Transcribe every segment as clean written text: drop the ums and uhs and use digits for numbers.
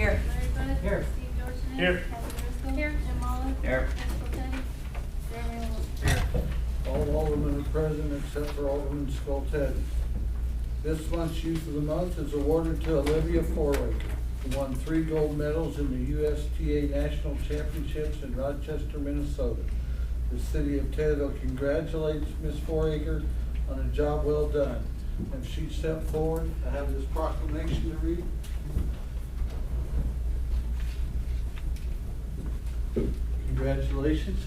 Here. Larry Bud. Here. Steve Dorsones. Here. Kathy Driscoll. Here. Jim Olive. Here. Crystal Teddy. Jeremy Wilson. All aldermen are present except for Alderman Skoltedi. This month's Youth of the Month is awarded to Olivia Foraker, who won 3 gold medals in the USTA National Championships in Rochester, Minnesota. The city of Taylorville congratulates Ms. Foraker on a job well done. If she'd step forward, I have this proclamation to read. Congratulations.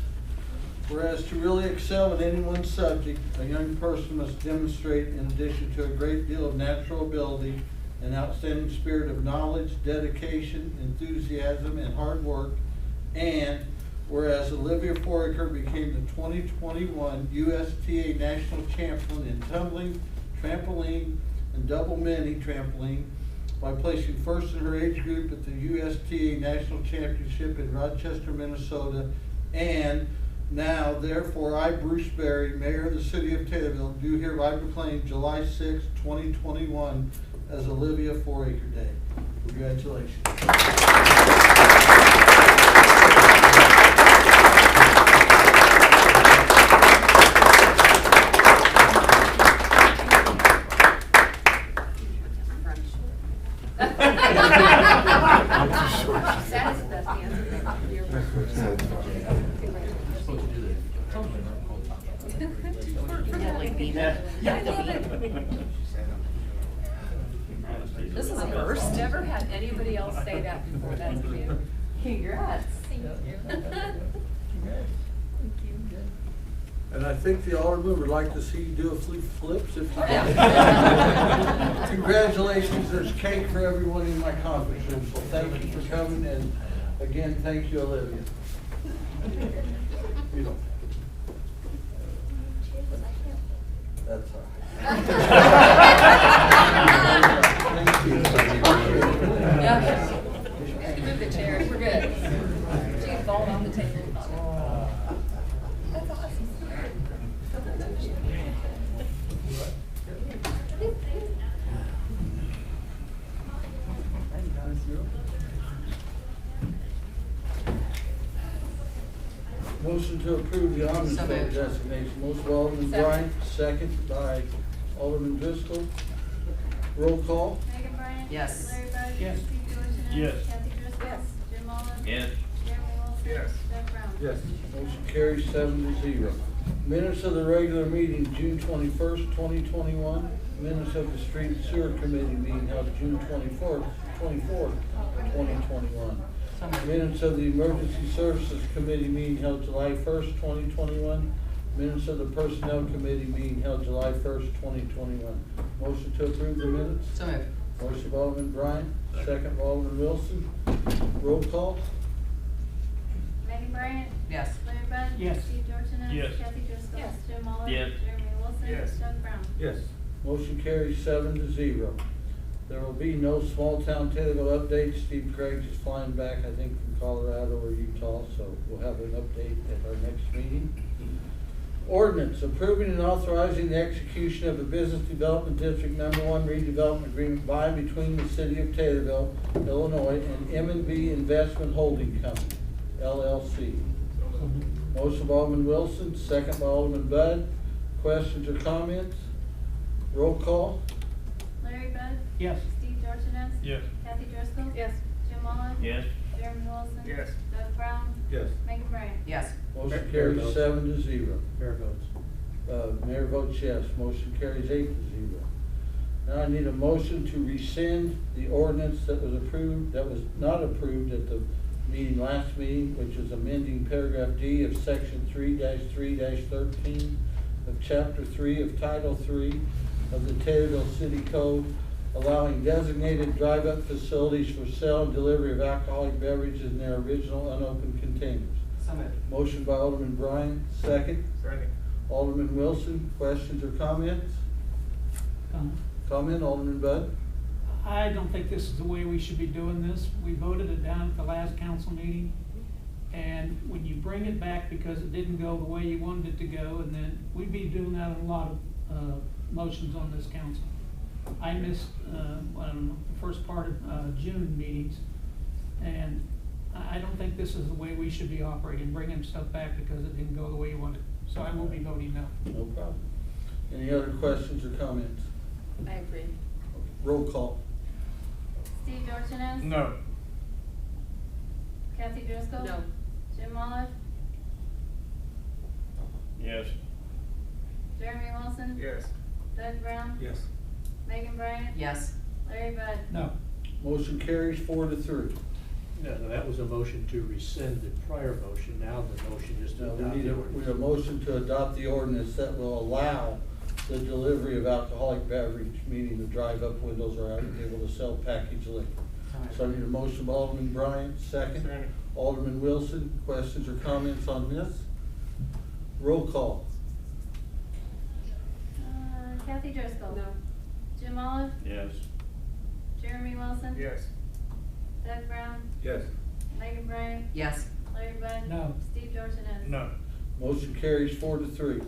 Whereas to really excel in any one subject, a young person must demonstrate, in addition to a great deal of natural ability, an outstanding spirit of knowledge, dedication, enthusiasm, and hard work. And whereas Olivia Foraker became the 2021 USTA National Champion in tumbling, trampoline, and double mini trampoline by placing first in her age group at the USTA National Championship in Rochester, Minnesota. And now, therefore, I, Bruce Berry, Mayor of the City of Taylorville, do hereby proclaim July 6, 2021 as Olivia Foraker Day. Congratulations. That is the best answer. This is a first. Never had anybody else say that before. That's cute. Congrats. Thank you. And I think the alderman would like to see you do a few flips if you can. Congratulations, there's cake for everyone in my conference room, so thank you for coming, and again, thank you, Olivia. You don't. That's all right. Thank you. Yeah. You can move the chairs. We're good. She can fall on the table. That's awesome. Motion to approve the omnibus So moved. designation. Motion by Alderman Second. Bryant, second by Alderman Driscoll. Roll call. Megan Bryan. Yes. Larry Bud. Yes. Steve Dorsones. Yes. Kathy Driscoll. Yes. Jim Olive. Yes. Jeremy Wilson. Yes. Doug Brown. Yes. Motion carries 7-0. Minutes of the regular meeting, June 21st, 2021. Minutes of the Street and Sewer Committee meeting held June 24th, 2021. Minutes of the Emergency Services Committee meeting held July 1st, 2021. Minutes of the Personnel Committee meeting held July 1st, 2021. Motion to approve the minutes. So moved. Motion by Alderman Bryant, second by Alderman Wilson. Roll call. Megan Bryan. Yes. Larry Bud. Yes. Steve Dorsones. Yes. Kathy Driscoll. Yes. Jim Olive. Yes. Jeremy Wilson. Yes. Doug Brown. Yes. Motion carries 7-0. There will be no small town Taylorville updates. Steve Craig is flying back, I think, from Colorado or Utah, so we'll have an update at our next meeting. Ordinance approving and authorizing the execution of the Business Development District No. 1 redevelopment agreement by and between the City of Taylorville, Illinois, and M&B Investment Holding Company, LLC. Motion by Alderman Wilson, second by Alderman Bud. Questions or comments? Roll call. Larry Bud. Yes. Steve Dorsones. Yes. Kathy Driscoll. Yes. Jim Olive. Yes. Jeremy Wilson. Yes. Doug Brown. Yes. Megan Bryan. Yes. Motion carries 7-0. Mayor votes. Mayor votes yes. Motion carries 8-0. Now I need a motion to rescind the ordinance that was not approved at the last meeting, which is amending paragraph D of section 3-3-13 of chapter 3 of title 3 of the Taylorville City Code, allowing designated drive-up facilities for sale and delivery of alcoholic beverages in their original unopened containers. So moved. Motion by Alderman Bryan, second. Second. Alderman Wilson, questions or comments? Comment, Alderman Bud? I don't think this is the way we should be doing this. We voted it down at the last council meeting. And when you bring it back because it didn't go the way you wanted it to go, and then we'd be doing that in a lot of motions on this council. I missed, I don't know, the first part of June meetings. And I don't think this is the way we should be operating, bringing stuff back because it didn't go the way you wanted. So I will be voting no. No problem. Any other questions or comments? I agree. Roll call. Steve Dorsones. No. Kathy Driscoll. No. Jim Olive. Yes. Jeremy Wilson. Yes. Doug Brown. Yes. Megan Bryant. Yes. Larry Bud. No. Motion carries 4-3. No, that was a motion to rescind the prior motion. Now the motion is to Now, adopt we need the a ordinance. motion to adopt the ordinance that will allow the delivery of alcoholic beverage, meaning the drive-up windows are able to sell packaged liquor. So I need a motion by Alderman Bryant, second. Second. Alderman Wilson, questions or comments on this? Roll call. Kathy Driscoll. No. Jim Olive. Yes. Jeremy Wilson. Yes. Doug Brown. Yes. Megan Bryant. Yes. Larry Bud. No. Steve Dorsones. No. Motion carries 4-3.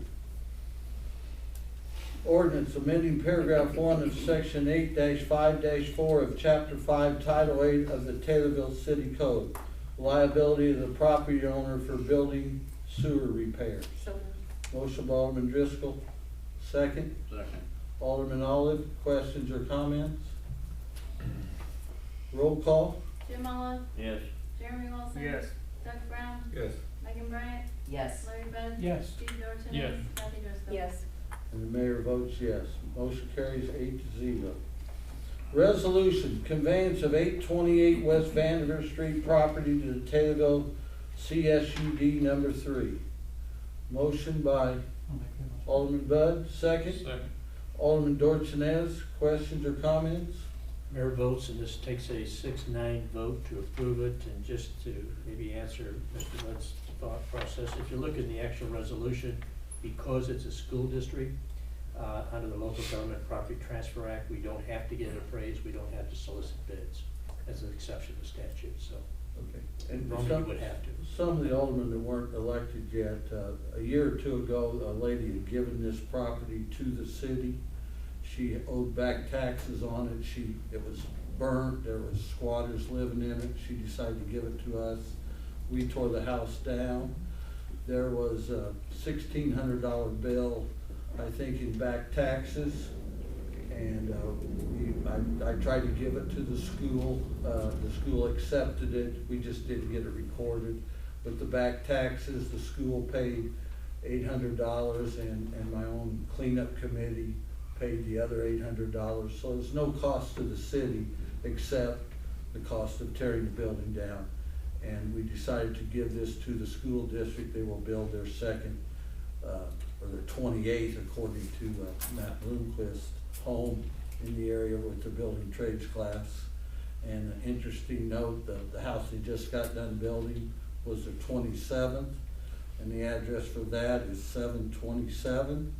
Ordinance amending paragraph 1 of section 8-5-4 of chapter 5, title 8 of the Taylorville City Code. Liability of the property owner for building sewer repairs. So, Motion by Alderman Driscoll, second. Second. Alderman Olive, questions or comments? Roll call. Jim Olive. Yes. Jeremy Wilson. Yes. Doug Brown. Yes. Megan Bryant. yes. Larry Bud. Yes. Steve Dorsones. Yes. Kathy Driscoll. Yes. And the mayor votes yes. Motion carries 8-0. Resolution, conveyance of 828 West Vanderbilt Street property to the Taylorville CSUD number 3. Motion by I'll make that motion. Alderman Bud, second. Second. Alderman Dorsones, questions or comments? Mayor votes, and this takes a 6-9 vote to approve it. And just to maybe answer Mr. Budd's thought process, if you look in the actual resolution, because it's a school district, under the Local Government Property Transfer Act, we don't have to get it appraised, we don't have to solicit bids. That's an exception to statute, so Okay. And normally you would have to. some of the aldermen that weren't elected yet, a year or two ago, a lady had given this property to the city. She owed back taxes on it. It was burnt. There was squatters living in it. She decided to give it to us. We tore the house down. There was a $1,600 bill, I think, in back taxes. And I tried to give it to the school. The school accepted it. We just didn't get it recorded. But the back taxes, the school paid $800, and my own cleanup committee paid the other $800. So there's no cost to the city except the cost of tearing the building down. And we decided to give this to the school district. They will build their second, or their 28th, according to Matt Bloomquist, home in the area with the building trades class. And an interesting note, the house they just got done building was their 27th, and the address for that is 727.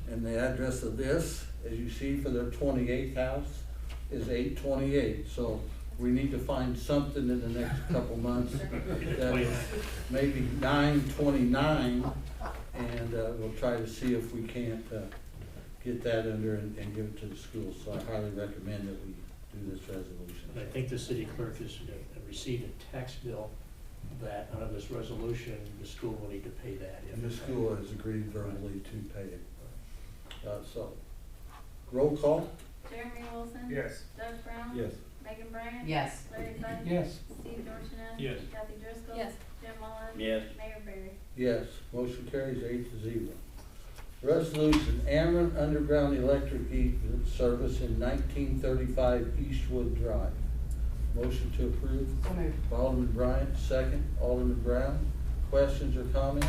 And the address of this, as you see, for their 28th house is 828. So we need to find something in the next couple months that is maybe 929, and we'll try to see if we can't get that under and give it to the school. So I highly recommend that we do this resolution. And I think the city clerk has received a tax bill that under this resolution, the school will need to pay that. And the school has agreed verbally to pay it. So, roll call? Jeremy Wilson. Yes. Doug Brown. Yes. Megan Bryant. Yes. Larry Bud. Yes. Steve Dorsones. Yes. Kathy Driscoll. Yes. Jim Olive. Yes. Mayor Barry. Yes, motion carries 8-0. Resolution, Ameren Underground Electric Easement Service in 1935 Eastwood Drive. Motion to approve. So moved. By Alderman Bryant, second. Alderman Brown, questions or comments?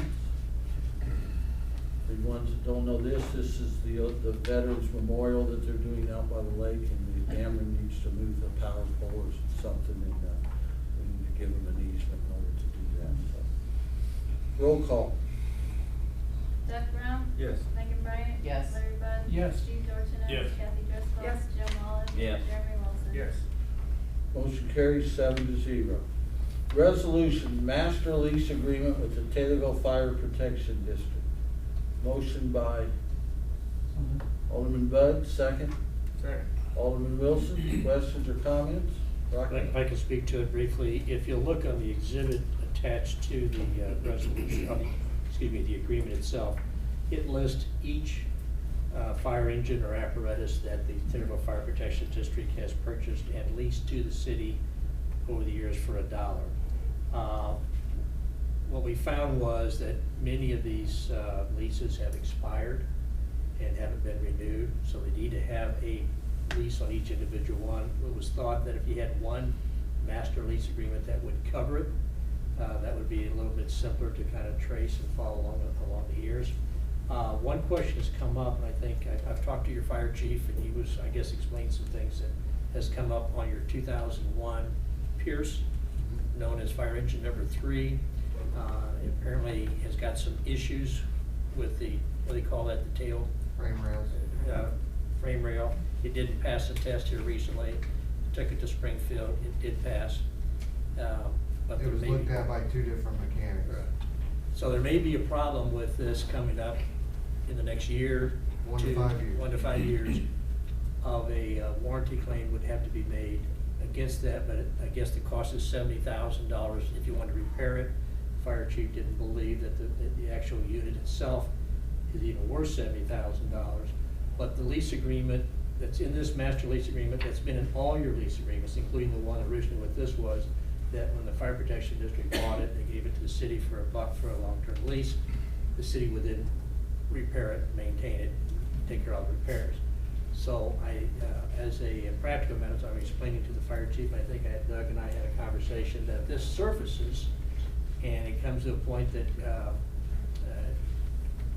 The ones that don't know this is the Veterans Memorial that they're doing out by the lake, and the Ameren needs to move the power pole or something, and we need to give them an easement in order to do that, so. Roll call. Doug Brown. Yes. Megan Bryant. Yes. Larry Bud. Yes. Steve Dorsones. Yes. Kathy Driscoll. Yes. Jim Olive. Yes. Jeremy Wilson. Yes. Motion carries 7-0. Resolution, master lease agreement with the Taylorville Fire Protection District. Motion by Alderman Bud, second. Second. Alderman Wilson, questions or comments? Rocky? If I can speak to it briefly, if you look on the exhibit attached to the resolution, the agreement itself, it lists each fire engine or apparatus that the Taylorville Fire Protection District has purchased and leased to the city over the years for $1. What we found was that many of these leases have expired and haven't been renewed, so they need to have a lease on each individual one. It was thought that if you had one master lease agreement that would cover it, that would be a little bit simpler to kind of trace and follow along the years. One question has come up, and I think I've talked to your fire chief, and he was, I guess, explaining some things that has come up on your 2001 Pierce, known as fire engine number 3. It apparently has got some issues with the, what do they call that, the tail? Frame rails. Frame rail. It didn't pass the test here recently. Took it to Springfield, it did pass. But It there was may looked be, at by 2 different mechanics. so there may be a problem with this coming up in the next year. 1 to 5 years. 1 to 5 years of a warranty claim would have to be made against that, but I guess the cost is $70,000 if you want to repair it. Fire chief didn't believe that the actual unit itself is even worth $70,000. But the lease agreement that's in this master lease agreement, that's been in all your lease agreements, including the one originally with this was, that when the Fire Protection District bought it, they gave it to the city for $1 for a long-term lease. The city would then repair it, maintain it, take care of all the repairs. So as a practical matter, I was explaining to the fire chief, I think Doug and I had a conversation that this surfaces, and it comes to a point that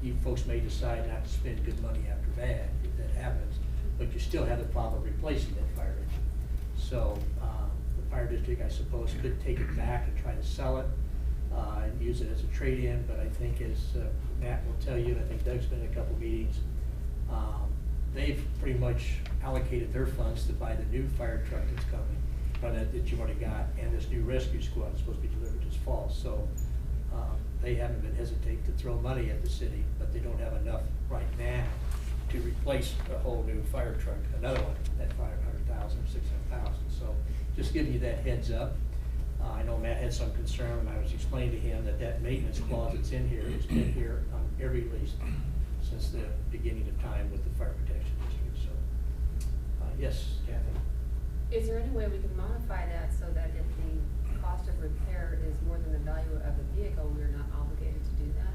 you folks may decide not to spend good money after bad, if that happens, but you still have the problem of replacing that fire engine. So the fire district, I suppose, could take it back and try to sell it and use it as a trade-in, but I think as Matt will tell you, and I think Doug's been in a couple meetings, they've pretty much allocated their funds to buy the new fire truck that's coming, that you've already got, and this new rescue squad is supposed to be delivered this fall. So they haven't been hesitant to throw money at the city, but they don't have enough right now to replace a whole new fire truck, another one at $500,000 or $600,000. So just giving you that heads up. I know Matt had some concern, and I was explaining to him that maintenance clause that's in here has been here on every lease since the beginning of time with the Fire Protection District. So, yes, Kathy? Is there any way we can modify that so that if the cost of repair is more than the value of the vehicle, we're not obligated to do that?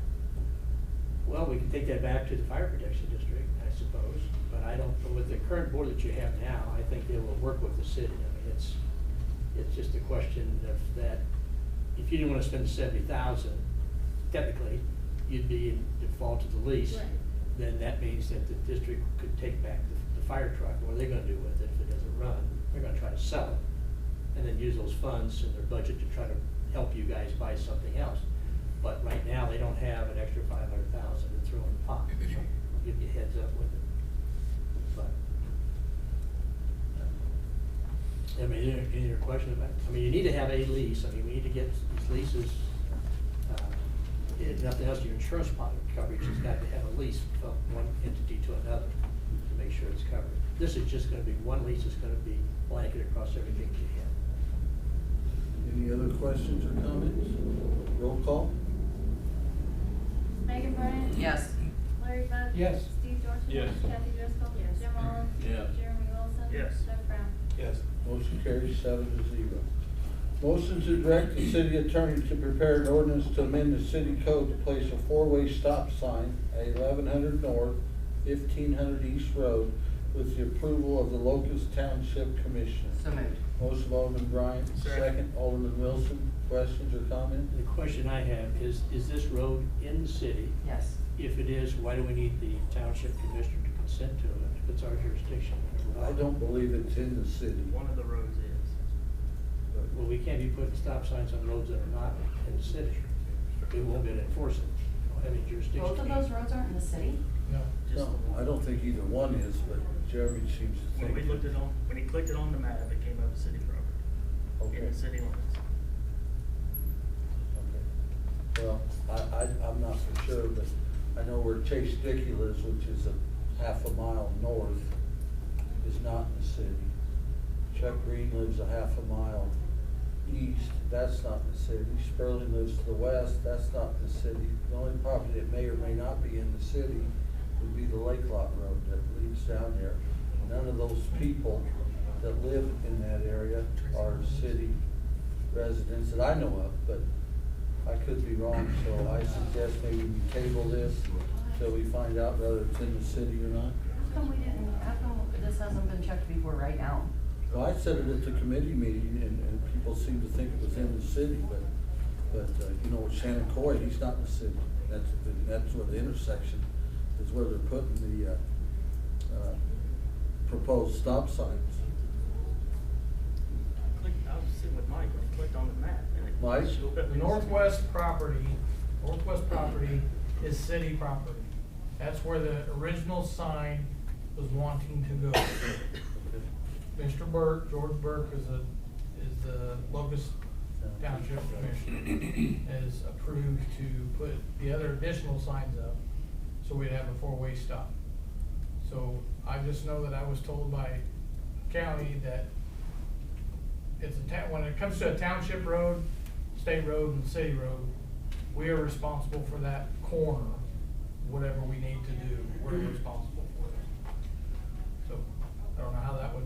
Well, we can take that back to the Fire Protection District, I suppose, but I don't, with the current board that you have now, I think they will work with the city. I mean, it's just a question of that, if you didn't want to spend the $70,000, technically, you'd be in default to the lease. Right. Then that means that the district could take back the fire truck. What are they gonna do with it if it doesn't run? They're gonna try to sell it, and then use those funds in their budget to try to help you guys buy something else. But right now, they don't have an extra $500,000 to throw in the pot, so I'll give you a heads up with it. But, I mean, any other question about it? I mean, you need to have a lease. I mean, we need to get these leases, if nothing else, your insurance coverage has got to have a lease from one entity to another to make sure it's covered. This is just gonna be, one lease is gonna be blanketed across everything you have. Any other questions or comments? Roll call? Megan Bryan? Yes. Larry Bud? Yes. Steve Dorsones? Yes. Kathy Driscoll? Yes. Jim Olive? Yes. Jeremy Wilson? Yes. Doug Brown? Yes. Motion carries 7-0. Motion to direct the city attorney to prepare an ordinance to amend the city code to place a 4-way stop sign at 1100 North, 1500 East Road with the approval of the Locust Township Commission. So moved. Motion Alderman Bryant, second Alderman Wilson. Questions or comments? The question I have is this road in the city? Yes. If it is, why do we need the township commissioner to consent to it if it's our jurisdiction? I don't believe it's in the city. One of the roads is. Well, we can't be putting stop signs on roads that are not in the city. We won't be able to enforce it. We don't have any jurisdiction. Both of those roads aren't in the city? Just No, I don't think either one is, but Jeremy seems to when think. we looked it on, when he clicked it on the map, it came up as city property. Okay. In the city limits. Okay. Well, I'm not for sure, but I know where Chase Dickey lives, which is a half a mile north, is not in the city. Chuck Green lives a half a mile east, that's not in the city. Sperling lives to the west, that's not in the city. The only property that may or may not be in the city would be the Lake Lot Road that leads down there. None of those people that live in that area are city residents that I know of, but I could be wrong, so I suggest maybe we table this till we find out whether it's in the city or not. How come this hasn't been checked before right now? Well, I said it at the committee meeting, and people seem to think it was in the city, but you know, Shannon Coy, he's not in the city. That's where the intersection is, where they're putting the proposed stop signs. I was sitting with Mike when he clicked on the map. And it Mike? showed up. Northwest property is city property. That's where the original sign was wanting to go. Mr. Burke, George Burke is the Locust Township Commissioner, is approved to put the other additional signs up, so we'd have a four-way stop. So I just know that I was told by county that it's when it comes to a township road, state road, and city road, we are responsible for that corner. Whatever we need to do, we're responsible for it. So I don't know how that would,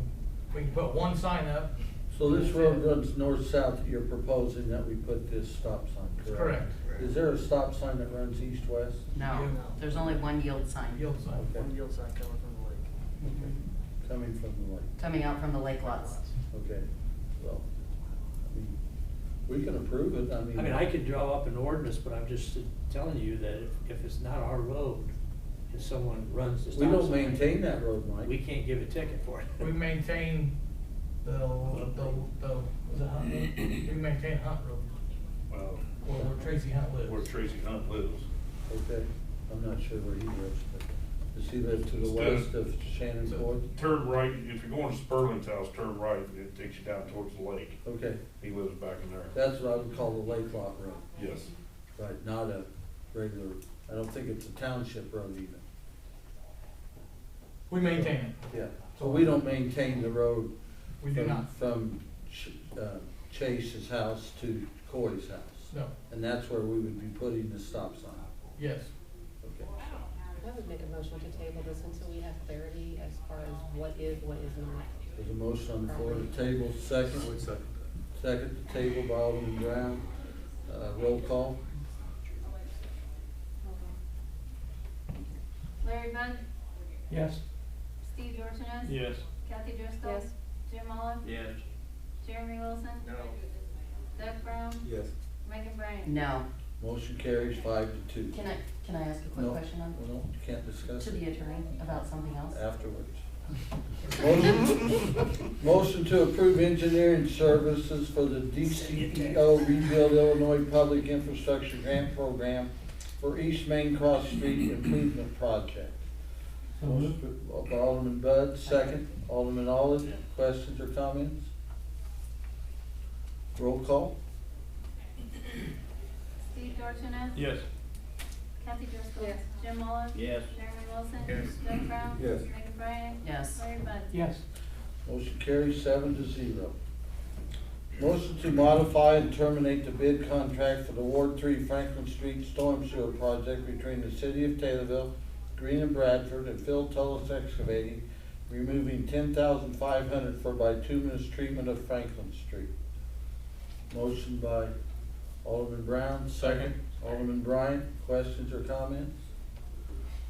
we can put one sign up. So this road runs north-south, you're proposing that we put this stop sign, correct? Correct. Is there a stop sign that runs east-west? No, there's only one yield sign. Yield sign. Okay. One yield sign coming from the lake. Coming from the lake. Coming out from the lake lots. Okay, well, I mean, we can approve it, I mean. I could draw up an ordinance, but I'm just telling you that if it's not our road, and someone runs the stop We sign. don't maintain that road, Mike. We can't give a ticket for it. We maintain was it Hunt? We maintain Hunt Road, Well, where Tracy Hunt lives. where Tracy Hunt lives. Okay, I'm not sure where he lives, but does he live to the It's west down- of Shannon Coy? Turn right, if you're going to Sperling's house, turn right, and it takes you down towards the lake. Okay, He lives back in there. that's what I would call the Lake Lot Road, Yes. right, not a regular, I don't think it's a township road even. We maintain it. Yeah, so we don't maintain the road. We do not. From Chase's house to Coy's house. No. And that's where we would be putting the stop sign. Yes. Okay. I would make a motion to table this until we have clarity as far as what is not. There's a motion on the floor to table, second. Second to table by Alderman Brown. Roll call. Larry Bud, Yes. Steve Dorsones. Yes. Kathy Driscoll. Yes. Jim Olive. Yes. Jeremy Wilson. No. Doug Brown. Yes. Megan Bryan. No. Motion carries 5-2. Can I ask a quick No, question on? no, you can't discuss To it the attorney about something else? afterwards. Motion to approve engineering services for the DCEO Rebuild Illinois Public Infrastructure Grant Program for East Main Cross Street Improvement Project. Motion by Alderman Bud, second. Alderman Olive, questions or comments? Roll call. Steve Dorsones. Yes. Kathy Driscoll. Yes. Jim Olive. Yes. Jeremy Wilson. Yes. Doug Brown. Yes. Megan Bryan. Yes. Larry Bud. Yes. Motion carries 7-0. Motion to modify and terminate the bid contract for the Ward 3 Franklin Street Storm Sewer Project between the City of Taylorville, Green and Bradford, and Phil Tullis Excavating, removing $10,500 for bituminous treatment of Franklin Street. Motion by Alderman Brown, second. Alderman Bryant, questions or comments?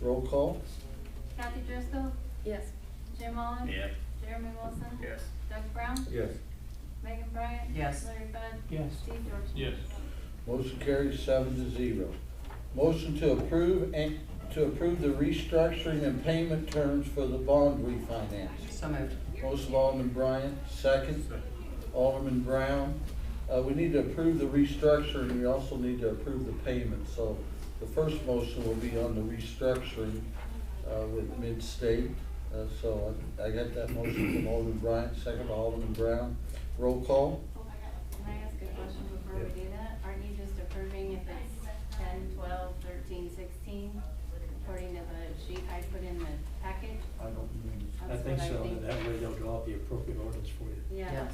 Roll call. Kathy Driscoll. Yes. Jim Olive. Yes. Jeremy Wilson. Yes. Doug Brown. Yes. Megan Bryan. Yes. Larry Bud. Yes. Steve Dorsones. Yes. Motion carries 7-0. Motion to approve the restructuring and payment terms for the bond refinance. So moved. Motion by Alderman Bryant, second. Alderman Brown. We need to approve the restructuring, we also need to approve the payment. So the first motion will be on the restructuring with Mid-State. So I got that motion from Alderman Bryant, second by Alderman Brown. Roll call. Can I ask a question before we do that? Aren't you just approving if it's 10, 12, 13, 16? According to the sheet I put in the packet? I don't mean. I That's think what I so, think. and that way they'll draw up the appropriate ordinance for you. Yeah.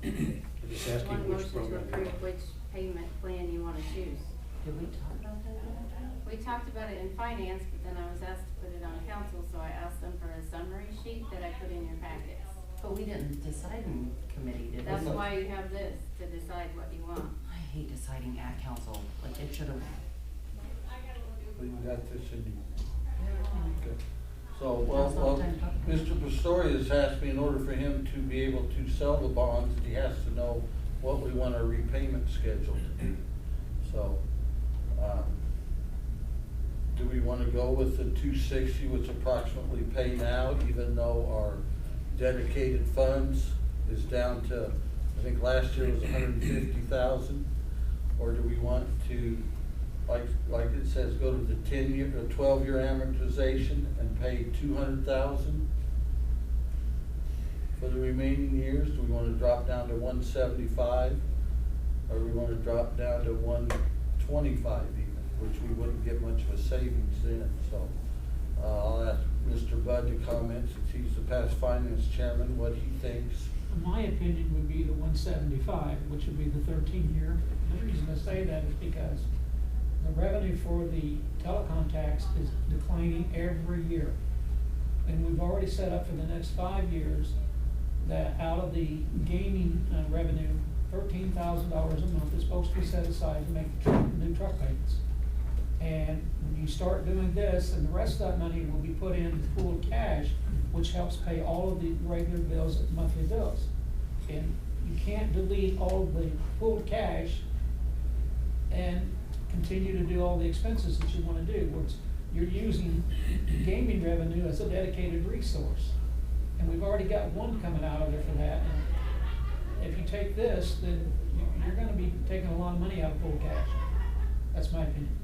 I'm just asking One which motion to program you approve want. which payment plan you wanna choose. Did we talk about that yet? We talked about it in finance, but then I was asked to put it on council, so I asked them for a summary sheet that I put in your packets. But we didn't decide in committee, did we? That's why you have this, to decide what you want. I hate deciding at council, like it should have. We got this in you. Okay. So, well, Mr. Pastori has asked me in order for him to be able to sell the bonds, that he has to know what we want our repayment schedule to be. So, do we wanna go with the 260, which approximately pay now, even though our dedicated funds is down to, I think last year was 150,000? Or do we want to, like it says, go to the 10-year or 12-year amortization and pay 200,000 for the remaining years? Do we want to drop down to 175, or do we want to drop down to 125 even, which we wouldn't get much of a savings then? So I'll ask Mr. Budd to comment, since he's the past finance chairman, what he thinks. My opinion would be the 175, which would be the 13-year. The reason I say that is because the revenue for the telecom tax is declining every year. And we've already set up for the next 5 years that out of the gaming revenue, $13,000 a month is supposed to be set aside to make new truck payments. And when you start doing this, and the rest of that money will be put in pooled cash, which helps pay all of the regular bills, monthly bills. And you can't delete all of the pooled cash and continue to do all the expenses that you wanna do, which you're using gaming revenue as a dedicated resource. And we've already got one coming out of there for that. And if you take this, then you're gonna be taking a lot of money out of pooled cash. That's my opinion.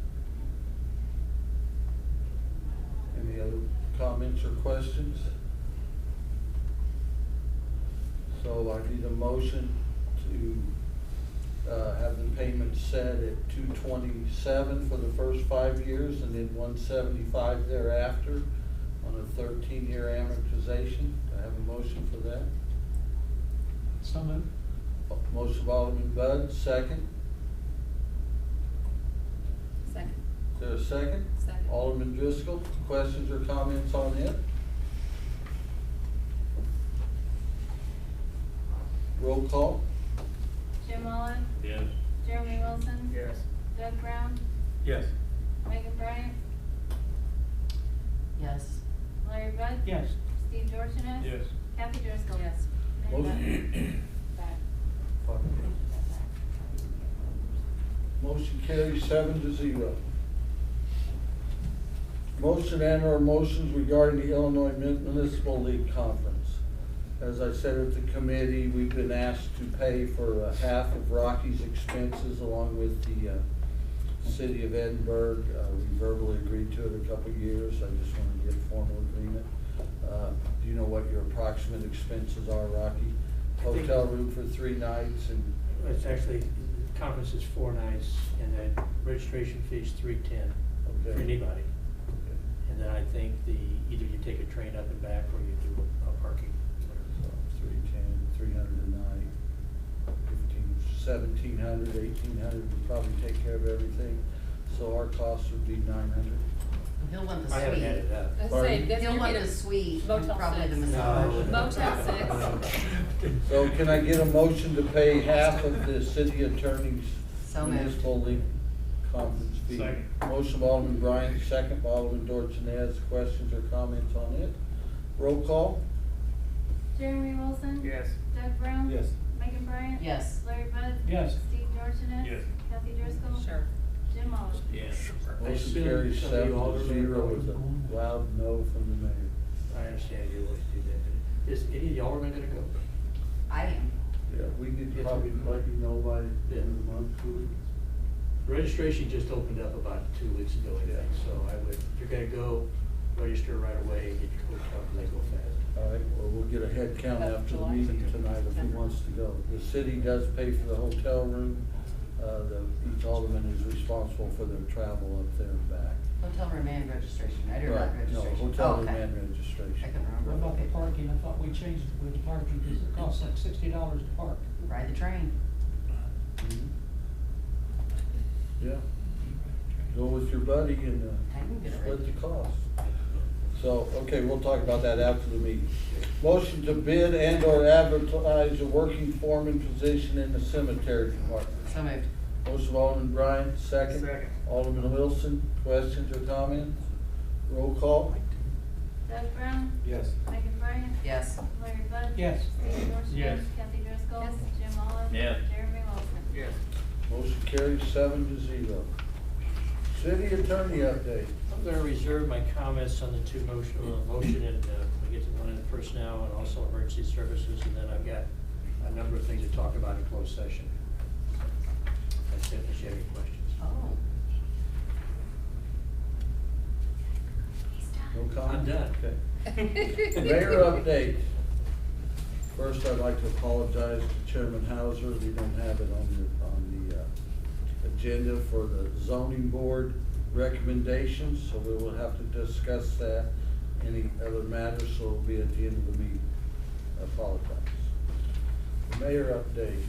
Any other comments or questions? So I need a motion to have the payment set at 227 for the first 5 years and then 175 thereafter on a 13-year amortization. Do I have a motion for that? So moved. Motion of Alderman Bud, second. Second. Is there a second? Second. Alderman Driscoll, questions or comments on it? Roll call? Jim Olive? Yes. Jeremy Wilson? Yes. Doug Brown? Yes. Megan Bryant? Yes. Larry Bud? Yes. Steve Dorsones? Yes. Kathy Driscoll? Yes. Mary Motion. Beth? Back. Motion carries 7-0. Motion and/or motions regarding the Illinois Municipal League Conference. As I said at the committee, we've been asked to pay for half of Rocky's expenses along with the city of Edinburgh. We verbally agreed to it a couple of years. I just wanted to get formal agreement. Do you know what your approximate expenses are, Rocky? Hotel room for 3 nights and. It's actually, the conference is 4 nights, and then registration fee is $310 for Okay. anybody. Okay. And then I think either you take a train up and back, or you do a parking. So 310, 300 a night, 1,700, 1,800 would probably take care of everything. So our cost would be 900. He'll want the I haven't suite. added that. I was Pardon? saying, doesn't He'll he want get the a suite, Motel and probably the 6. massage. Motel 6. So can I get a motion to pay half of the city attorney's So moved. municipal league conference fee? Second. Motion by Alderman Bryant, second by Alderman Dorsones. Questions or comments on it? Roll call? Jeremy Wilson? Yes. Doug Brown? Yes. Megan Bryant? Yes. Larry Bud? Yes. Steve Dorsones? Yes. Kathy Driscoll? Sure. Jim Olive? Yes. I Motion assume carries some of you aldermen are 7-0 going. with a loud no from the mayor. I understand you always do that. Is any of the aldermen gonna go? I am. Yeah, we need to probably let you know by the end of the month, 2 weeks. Registration just opened up about 2 weeks ago, I think, so I would, if you're gonna go, register right away and get your hotel, because they go fast. All right, well, we'll get a head count after the meeting tonight if he wants to go. The city does pay for the hotel room. Each alderman is responsible for their travel up there and back. Hotel room and registration, right, or not Right, no, registration? hotel Oh, room okay. and I registration. couldn't remember. What about the Okay. parking? I thought we changed it with the parking because it costs like $60 to park. Ride the train. Mhm. Yeah, go with your buddy and, I can get it split right. the cost. So, okay, we'll talk about that after the meeting. Motion to bid and or advertise a working foreman position in the cemetery department. So moved. Motion by Alderman Bryant, second. Second. Alderman Wilson, questions or comments? Roll call? Doug Brown? Yes. Megan Bryan? Yes. Larry Bud? Yes. Steve Dorsones? Yes. Kathy Driscoll? Yes. Jim Olive? Yes. Jeremy Wilson? Yes. Motion carries 7-0. City attorney update. I'm gonna reserve my comments on the two motion and, we get to one in the personnel and also emergency services, and then I've got a number of things to talk about in closed session. That's it, unless you have any questions. Oh. No comment? I'm done. Okay. Mayor update. First, I'd like to apologize to Chairman Hauser. We don't have it on the agenda for the zoning board recommendations, so we will have to discuss that. Any other matters, so it'll be at the end of the meeting. I apologize. Mayor update.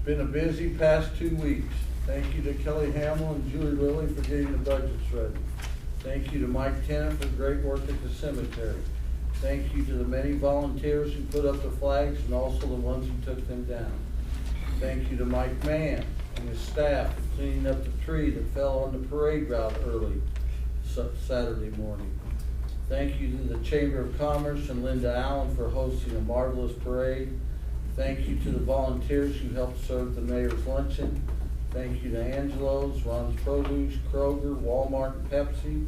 Been a busy past 2 weeks. Thank you to Kelly Hamill and Julie Lilly for getting the budgets ready. Thank you to Mike Tennant for great work at the cemetery. Thank you to the many volunteers who put up the flags and also the ones who took them down. Thank you to Mike Mann and his staff for cleaning up the tree that fell on the parade route early Saturday morning. Thank you to the Chamber of Commerce and Linda Allen for hosting a marvelous parade. Thank you to the volunteers who helped serve the mayor's luncheon. Thank you to Angelo's, Ron's Produce, Kroger, Walmart, and Pepsi.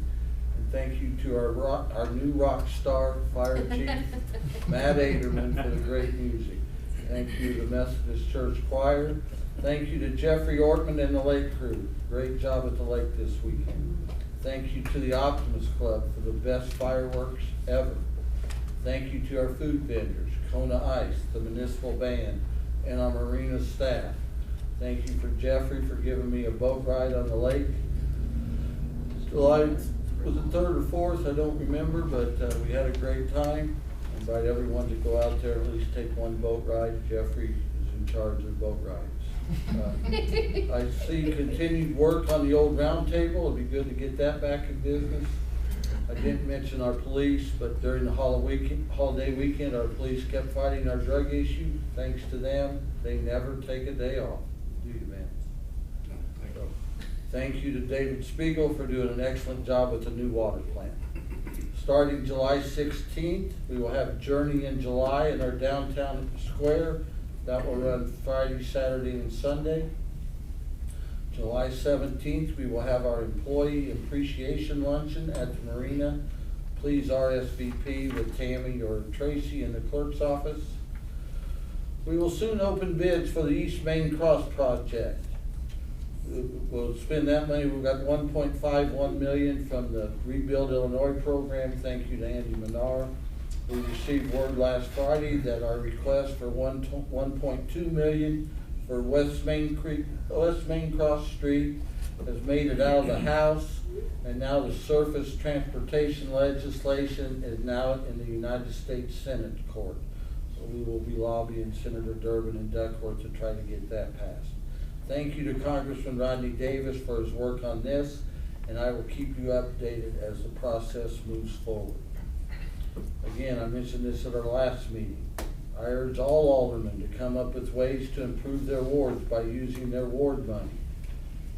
And thank you to our new rock star, Fire Chief, Matt Aderman, for the great music. Thank you to the Methodist Church Choir. Thank you to Jeffrey Ortman and the Lake Crew. Great job at the lake this weekend. Thank you to the Optimist Club for the best fireworks ever. Thank you to our food vendors, Kona Ice, the municipal band, and our marina staff. Thank you for Jeffrey for giving me a boat ride on the lake. July, was it 3rd or 4th? I don't remember, but we had a great time. I invite everyone to go out there, at least take one boat ride. Jeffrey is in charge of boat rides. I see continued work on the old round table. It'd be good to get that back in business. I didn't mention our police, but during the holiday weekend, our police kept fighting our drug issue. Thanks to them, they never take a day off. Do you, man? So, thank you to David Spiegel for doing an excellent job with the new water plant. Starting July 16th, we will have Journey in July in our downtown square. That will run Friday, Saturday, and Sunday. July 17th, we will have our employee appreciation luncheon at the marina. Please RSVP with Tammy or Tracy in the clerk's office. We will soon open bids for the East Main Cross project. We'll spend that money. We've got $1.51 million from the Rebuild Illinois program. Thank you to Andy Menard. We received word last Friday that our request for $1.2 million for West Main Cross Street has made it out of the House, and now the surface transportation legislation is now in the United States Senate court. So we will be lobbying Senator Durbin and Duckworth to try to get that passed. Thank you to Congressman Rodney Davis for his work on this, and I will keep you updated as the process moves forward. Again, I mentioned this at our last meeting. I urge all aldermen to come up with ways to improve their wards by using their ward money.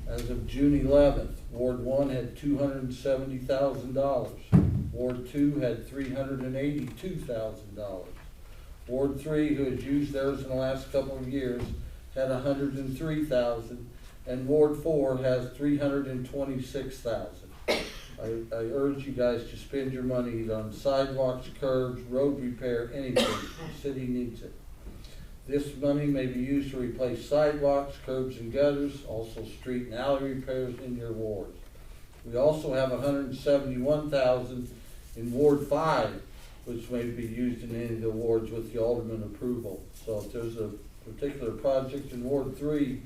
As of June 11th, Ward 1 had $270,000. Ward 2 had $382,000. Ward 3, who has used theirs in the last couple of years, had $103,000, and Ward 4 has $326,000. I urge you guys to spend your money on sidewalks, curbs, road repair, anything. The city needs it. This money may be used to replace sidewalks, curbs and gutters, also street and alley repairs in your wards. We also have $171,000 in Ward 5, which may be used in any of the wards with the alderman approval. So if there's a particular project in Ward 3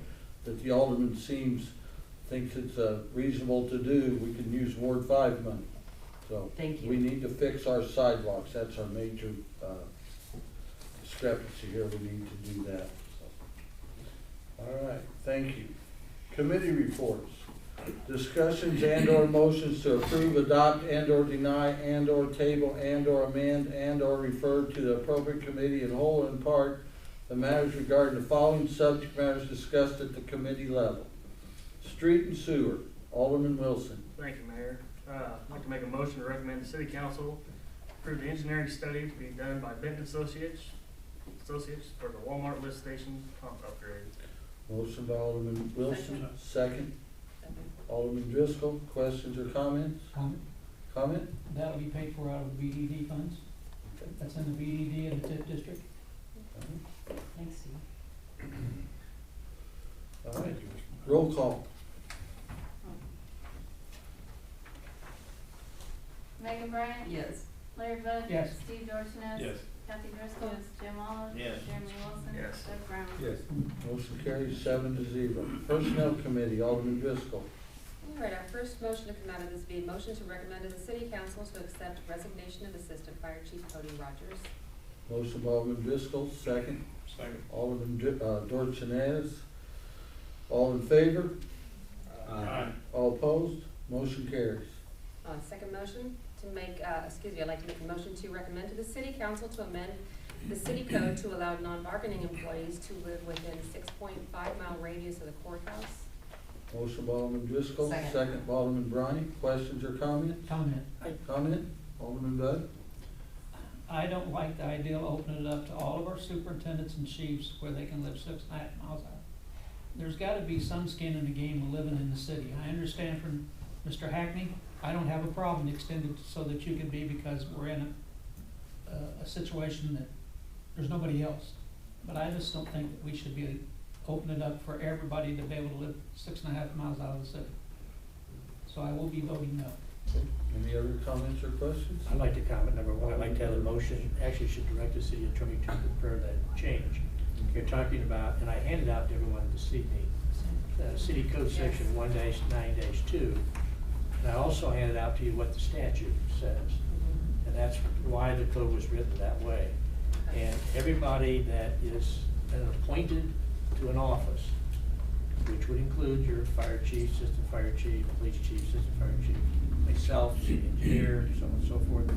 that the alderman seems thinks it's reasonable to do, we can use Ward 5 money. So Thank you. we need to fix our sidewalks. That's our major discrepancy here. We need to do that. So. All right, thank you. Committee reports. Discussions and/or motions to approve, adopt, and/or deny, and/or table, and/or amend, and/or refer to the appropriate committee in whole or in part the matters regarding the following subject matters discussed at the committee level. Street and sewer, Alderman Wilson. Thank you, Mayor. I'd like to make a motion to recommend the city council approve the engineering study to be done by Benton Associates for the Walmart lift station pump upgrade. Motion by Alderman Wilson, second. Alderman Driscoll, questions or comments? Comment? That'll be paid for out of the BDD funds. That's in the BDD and the TIF district. Thanks, Steve. All right, roll call. Megan Bryant? Yes. Larry Bud? Yes. Steve Dorsones? Yes. Kathy Driscoll? Yes. Jim Olive? Yes. Jeremy Wilson? Yes. Doug Brown? Motion carries 7-0. Personnel Committee, Alderman Driscoll. All right, our first motion to come out of this be a motion to recommend to the city council to accept resignation of Assistant Fire Chief Cody Rogers. Motion by Alderman Driscoll, second. Second. Alderman Dorchenez. All in favor? Aye. All opposed? Motion carries. Second motion to make, I'd like to make a motion to recommend to the city council to amend the city code to allow non-bargaining employees to live within 6.5-mile radius of the courthouse. Motion by Alderman Driscoll, Second. second by Alderman Bryant. Questions or comments? Comment. Comment? Alderman Bud? I don't like the idea of opening it up to all of our superintendents and chiefs where they can live 6.5 miles out. There's gotta be some skin in the game of living in the city. I understand from Mr. Hackney, I don't have a problem extended so that you can be, because we're in a situation that there's nobody else. But I just don't think that we should be opening it up for everybody to be able to live 6.5 miles out of the city. So I will be voting no. Any other comments or questions? I'd like to comment, number one, I'd like to have a motion, actually should direct the city attorney to prepare that change. You're talking about, and I handed out to everyone this evening, the city code section 1-9-2, and I also handed out to you what the statute says. And that's why the code was written that way. And everybody that is appointed to an office, which would include your fire chief, assistant fire chief, police chief, assistant fire chief, myself, city engineer, so on and so forth.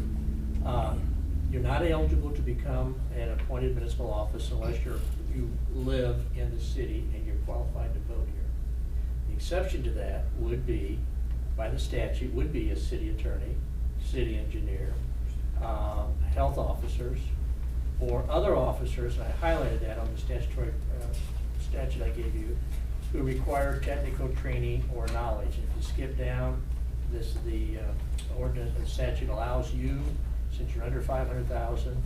You're not eligible to become an appointed municipal office unless you live in the city and you're qualified to vote here. The exception to that would be, by the statute, would be a city attorney, city engineer, health officers, or other officers, and I highlighted that on the statutory statute I gave you, who require technical training or knowledge. If you skip down, the ordinance, the statute allows you, since you're under 500,000,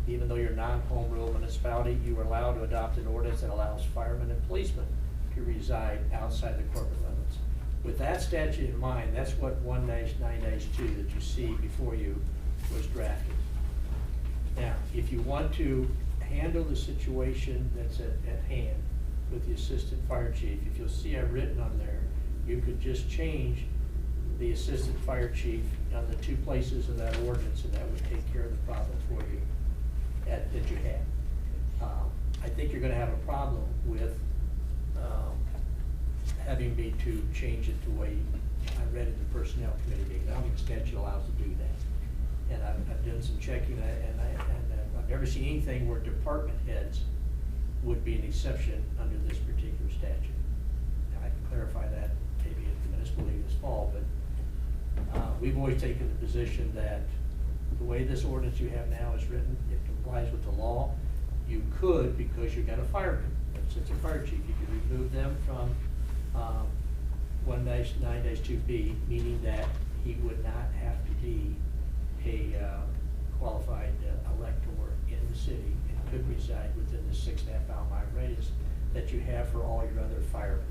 even though you're non-home rule municipality, you are allowed to adopt an ordinance that allows firemen and policemen to reside outside the corporate limits. With that statute in mind, that's what 1-9-2 that you see before you was drafted. Now, if you want to handle the situation that's at hand with the assistant fire chief, if you'll see I've written on there, you could just change the assistant fire chief on the two places of that ordinance, and that would take care of the problem for you that you have. I think you're gonna have a problem with having me to change it the way I read it in the personnel committee meeting. I don't think the statute allows to do that. And I've done some checking, and I've never seen anything where department heads would be an exception under this particular statute. Now, I can clarify that maybe at the municipal league this fall, but we've always taken the position that the way this ordinance you have now is written, it complies with the law. You could, because you've got a fireman, since a fire chief, you could remove them from 1-9-2B, meaning that he would not have to be a qualified elector in the city and could reside within the 6.5 mile radius that you have for all your other firemen.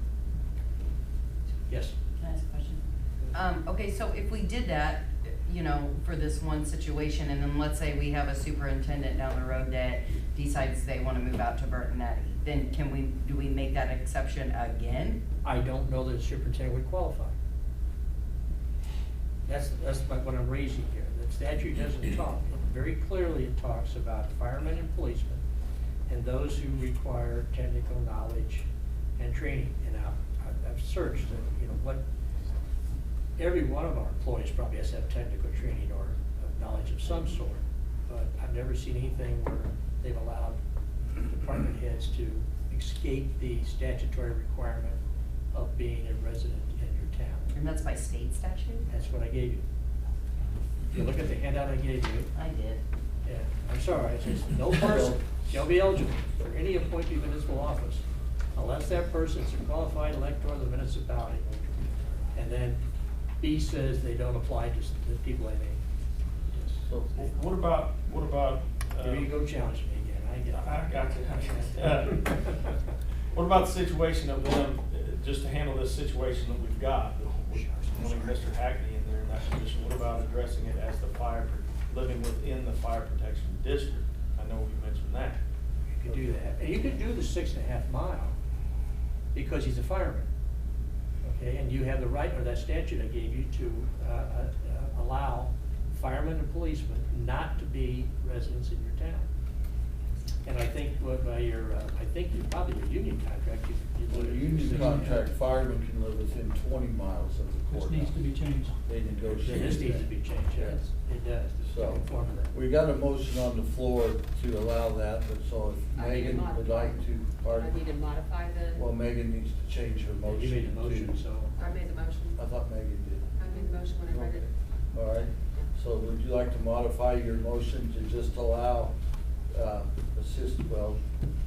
Yes? Can I ask a question? Okay, so if we did that, you know, for this one situation, and then let's say we have a superintendent down the road that decides they want to move out to Burton Eddy, then do we make that exception again? I don't know that the superintendent would qualify. That's what I'm raising here. The statute doesn't talk. Very clearly it talks about firemen and policemen and those who require technical knowledge and training. And I've searched, every one of our employees probably has to have technical training or knowledge of some sort, but I've never seen anything where they've allowed department heads to escape the statutory requirement of being a resident in your town. And that's by state statute? That's what I gave you. If you look at the handout I gave you, I did. yeah, I'm sorry, it says no person shall be eligible for any appointed municipal office unless that person is a qualified elector of the municipality. And then B says they don't apply to the people they name. So what about, Here you go challenge me again, I get it. I got you. What about the situation of them, just to handle this situation that we've got, wanting Mr. Hackney in there in that position, what about addressing it as living within the fire protection district? I know you mentioned that. You could do that, and you could do the 6.5 mile, because he's a fireman, okay, and you have the right, or that statute I gave you, to allow firemen and policemen not to be residents in your town. And I think by your, probably your union contract, you Well, the union contract, firemen can live within 20 miles of the This courthouse. needs to be changed. They negotiate. This needs to that. be changed, yes, it does. So, Conform to that. we got a motion on the floor to allow that, but so if I need to Megan would modify. like to, I pardon? need to modify Well, the, Megan needs to change her motion. You made the motion, to- so. I made the motion. I thought Megan did. I made the motion when I read it. All right, so would you like to modify your motion to just allow,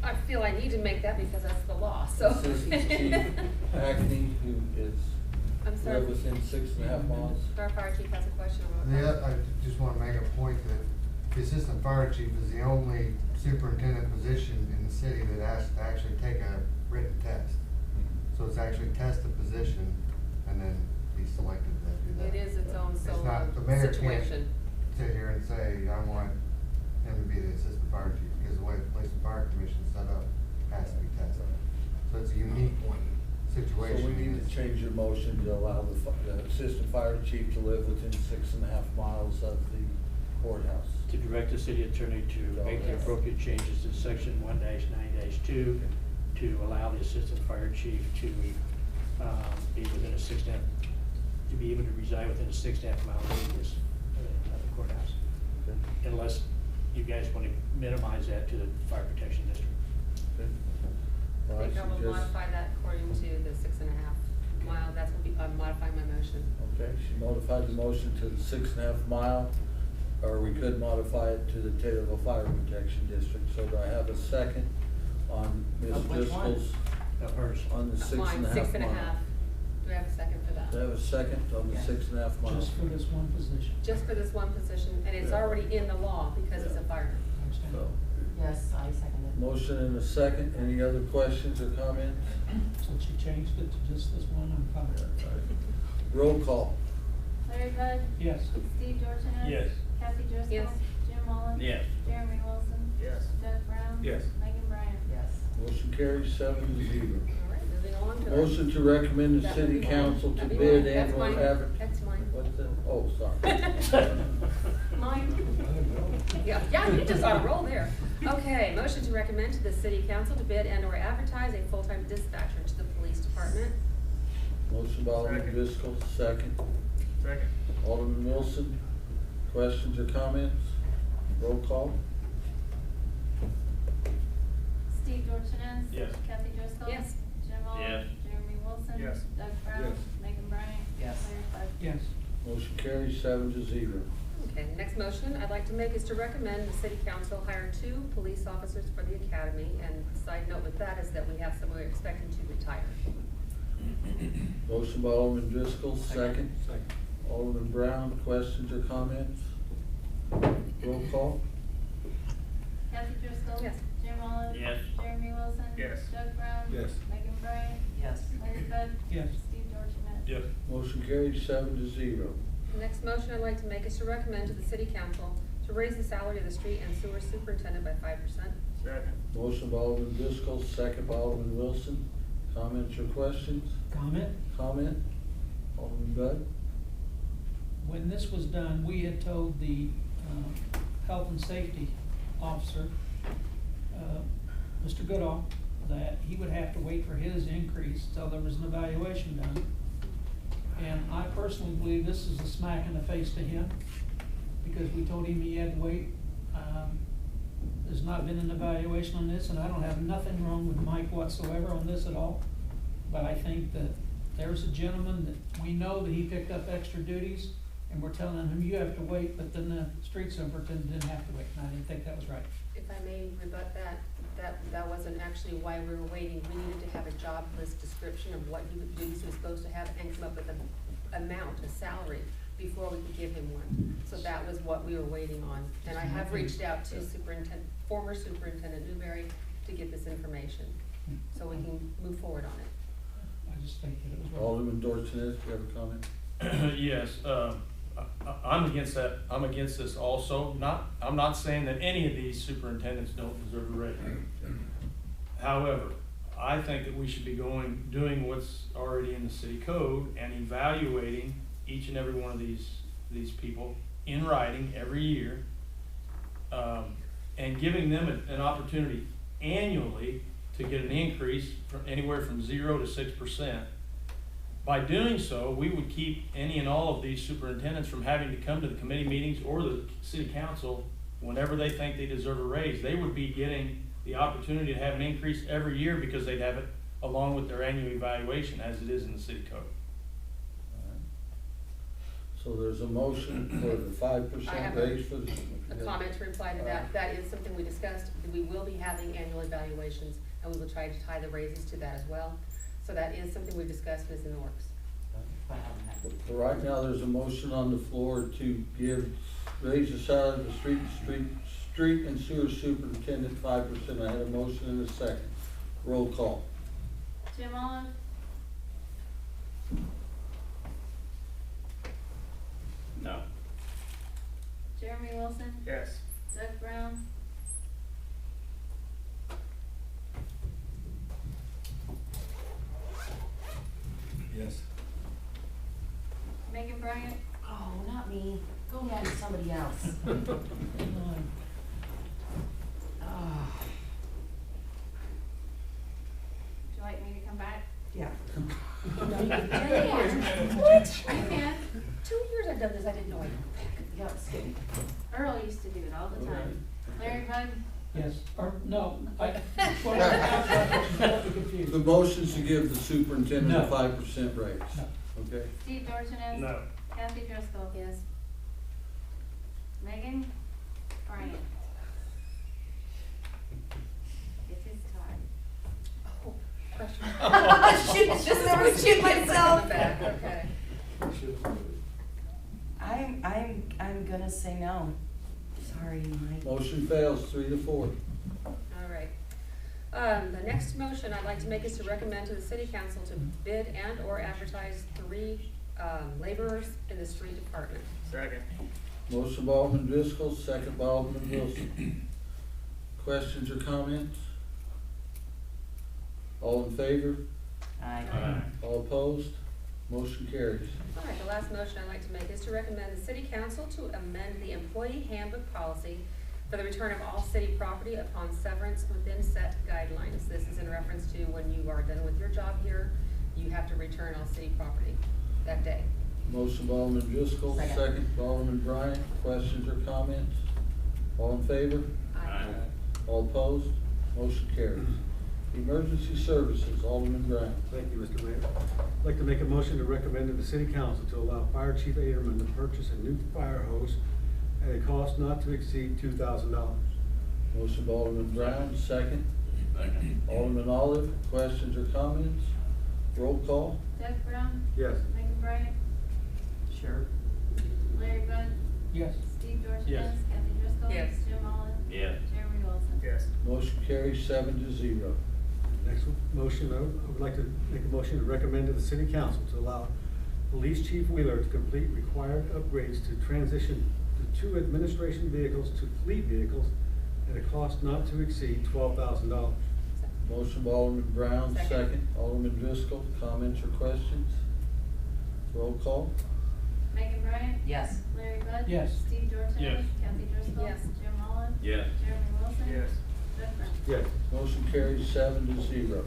I feel I need to make that because that's the law, so. Assistant Chief Hackney, who is, I'm sorry. live within 6.5 miles? Our fire chief has a question about Yeah, that. I just wanna make a point that the assistant fire chief is the only superintendent position in the city that has to actually take a written test. So it's actually test the position and then be selected to do that. It is its own It's solo not, the mayor can't situation. sit here and say, I want him to be the assistant fire chief, because the way the police and fire commission is set up has to be tested. So it's a unique situation. So we need to change your motion to allow the assistant fire chief to live within 6.5 miles of the courthouse. To direct the city attorney to make the Yes. appropriate changes to section 1-9-2 to allow the assistant fire chief to be within a 6.5, to be able to reside within a 6.5 mile radius of the courthouse. Okay. Unless you guys want to minimize that to the fire protection district. Okay. Well, I think I will suggest- modify that according to the 6.5 mile, that's what I'm modifying my motion. Okay, she modified the motion to the 6.5 mile, or we could modify it to the Taylorville Fire Protection District. So do I have a second on Ms. Of which one? Driscoll's, Of hers. on the 6.5 Mine, mile? 6.5. Do I have a second for that? Do I have a second on the Yeah. 6.5 mile? Just for this one position. Just for this one position, and it's Yeah. already in the law because he's a fireman. I understand. So, Yes, I second it. motion and a second. Any other questions or comments? So she changed it to just this one, I'm fine. Roll call. Larry Bud? Yes. Steve Dorsones? Yes. Kathy Driscoll? Yes. Jim Mullins? Yes. Jeremy Wilson? Yes. Doug Brown? Yes. Megan Bryan? Yes. Motion carries 7-0. All right, moving along to. Motion to recommend the That city would be mine. council to That'd be bid mine. That's and/or mine. advertise. That's mine. What's the, oh, sorry. Mine. Yeah, you just on a roll there. Okay, motion to recommend to the city council to bid and/or advertise a full-time dispatcher to the police department. Motion by Alderman Second. Driscoll, second. Second. Alderman Wilson, questions or comments? Roll call. Steve Dorsones? Yes. Kathy Driscoll? Yes. Jim Mullins? Yes. Jeremy Wilson? Yes. Doug Brown? Yes. Megan Bryan? Yes. Larry Bud? Yes. Motion carries 7-0. Okay, next motion I'd like to make is to recommend the city council hire 2 police officers for the academy. And side note with that is that we have someone we're expecting to retire. Motion by Alderman Driscoll, second. Second. Alderman Brown, questions or comments? Roll call. Kathy Driscoll? Yes. Jim Mullins? Yes. Jeremy Wilson? Yes. Doug Brown? Yes. Megan Bryan? Yes. Larry Bud? Yes. Steve Dorsones? Yes. Motion carries 7-0. The next motion I'd like to make is to recommend to the city council to raise the salary of the street and sewer superintendent by 5%. Second. Motion by Alderman Driscoll, second by Alderman Wilson. Comments or questions? Comment? Comment? Alderman Bud? When this was done, we had told the health and safety officer, Mr. Goodall, that he would have to wait for his increase till there was an evaluation done. And I personally believe this is a smack in the face to him, because we told him he had to wait. There's not been an evaluation on this, and I don't have nothing wrong with Mike whatsoever on this at all. But I think that there's a gentleman that we know that he picked up extra duties, and we're telling him, you have to wait, but then the street superintendent didn't have to wait, and I didn't think that was right. If I may rebut that wasn't actually why we were waiting. We needed to have a job list description of what duties he was supposed to have and come up with an amount, a salary, before we could give him one. So that was what we were waiting on. And I have reached out to former Superintendent Newberry to get this information, so we can move forward on it. I just think that it was wrong. Alderman Dorsones, do you have a comment? Yes, I'm against that, I'm against this also. I'm not saying that any of these superintendents don't deserve a raise. However, I think that we should be doing what's already in the city code and evaluating each and every one of these people in writing every year, and giving them an opportunity annually to get an increase from anywhere from 0 to 6%. By doing so, we would keep any and all of these superintendents from having to come to the committee meetings or the city council whenever they think they deserve a raise. They would be getting the opportunity to have an increase every year because they'd have it along with their annual evaluation as it is in the city code. So there's a motion for the 5% raise for the. A comment to reply to that. That is something we discussed. We will be having annual evaluations, and we will try to tie the raises to that as well. So that is something we've discussed and is in the works. For right now, there's a motion on the floor to raise the salary of the street and sewer superintendent 5%. I had a motion and a second. Roll call. Jim Olive? No. Jeremy Wilson? Yes. Doug Brown? Yes. Megan Bryant? Oh, not me. Go ahead to somebody else. Ah, Would you like me to come back? yeah. What? You can. 2 years I've done this, I didn't know I could go back. Yeah, it's good. Earl used to do it all the time. Larry Bud? Yes, or, no, well, I'm confused. The motion's to give the superintendent No. a 5% raise. No. Okay? Steve Dorsones? No. Kathy Driscoll? Yes. Megan Bryant? It's his time. Oh, question. Just never shoot myself. Back, okay. I'm gonna say no. Sorry, Mike. Motion fails 3-4. All right. The next motion I'd like to make is to recommend to the city council to bid and or advertise 3 laborers in the street department. Second. Motion by Alderman Driscoll, second by Alderman Wilson. Questions or comments? All in favor? Aye. All opposed? Motion carries. All right, the last motion I'd like to make is to recommend the city council to amend the employee handbook policy for the return of all city property upon severance within set guidelines. This is in reference to when you are done with your job here, you have to return all city property that day. Motion by Alderman Driscoll, Second. second by Alderman Bryant. Questions or comments? All in favor? Aye. All opposed? Motion carries. Emergency Services, Alderman Brown. Thank you, Mr. Mayor. I'd like to make a motion to recommend to the city council to allow Fire Chief Aderman to purchase a new fire hose at a cost not to exceed $2,000. Motion by Alderman Brown, second. Alderman Olive, questions or comments? Roll call. Doug Brown? Yes. Megan Bryant? Sure. Larry Bud? Yes. Steve Dorsones? Yes. Kathy Driscoll? Yes. Jim Olive? Yeah. Jeremy Wilson? Yes. Motion carries 7-0. Next motion, I would like to make a motion to recommend to the city council to allow Police Chief Wheeler to complete required upgrades to transition the 2 administration vehicles to fleet vehicles at a cost not to exceed $12,000. Motion by Alderman Brown, Second. second. Alderman Driscoll, comments or questions? Roll call. Megan Bryan? Yes. Larry Bud? Yes. Steve Dorsones? Yes. Kathy Driscoll? Yes. Jim Olive? Yes. Jeremy Wilson? Yes. Doug Brown? Yes. Motion carries 7-0.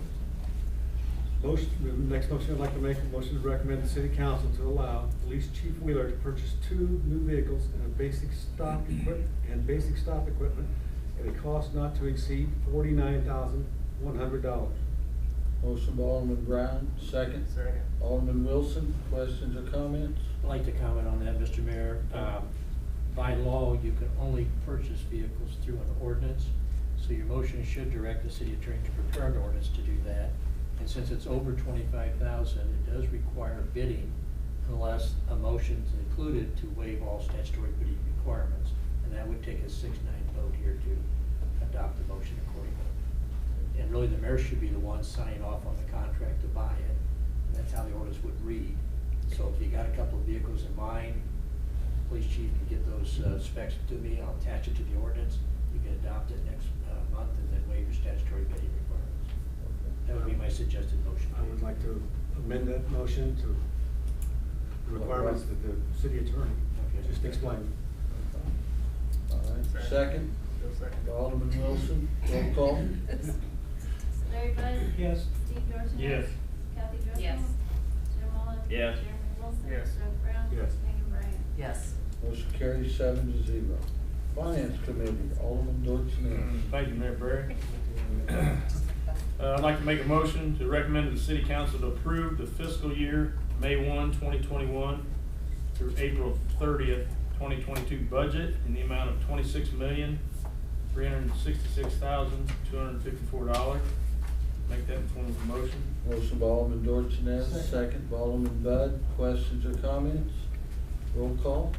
Next motion, I'd like to make a motion to recommend the city council to allow Police Chief Wheeler to purchase 2 new vehicles and basic stop equipment at a cost not to exceed $49,100. Motion by Alderman Brown, second. Second. Alderman Wilson, questions or comments? I'd like to comment on that, Mr. Mayor. By law, you can only purchase vehicles through an ordinance, so your motion should direct the city attorney to prepare an ordinance to do that. And since it's over 25,000, it does require bidding unless a motion is included to waive all statutory bidding requirements. And that would take a 6-9 vote here to adopt the motion accordingly. And really, the mayor should be the one signing off on the contract to buy it. And that's how the ordinance would read. So if you got a couple of vehicles in mind, police chief can get those specs to me, I'll attach it to the ordinance. You can adopt it next month and then waive your statutory bidding requirements. That would be my suggested motion. I would like to amend that motion to the requirements that the city attorney Okay. just explained. All right, second. Go second. Alderman Wilson, roll call. Larry Bud? Yes. Steve Dorsones? Yes. Kathy Driscoll? Yes. Jim Olive? Yes. Jeremy Wilson? Yes. Doug Brown? Yes. Megan Bryan? Yes. Motion carries 7-0. Finance Committee, Alderman Dorsones. Thank you, Mayor Barry. I'd like to make a motion to recommend to the city council to approve the fiscal year May 1, 2021 through April 30th, 2022 budget in the amount of $26,366,254. Make that in form of a motion. Motion by Alderman Dorsones, Second. second by Alderman Bud. Questions or comments? Roll call.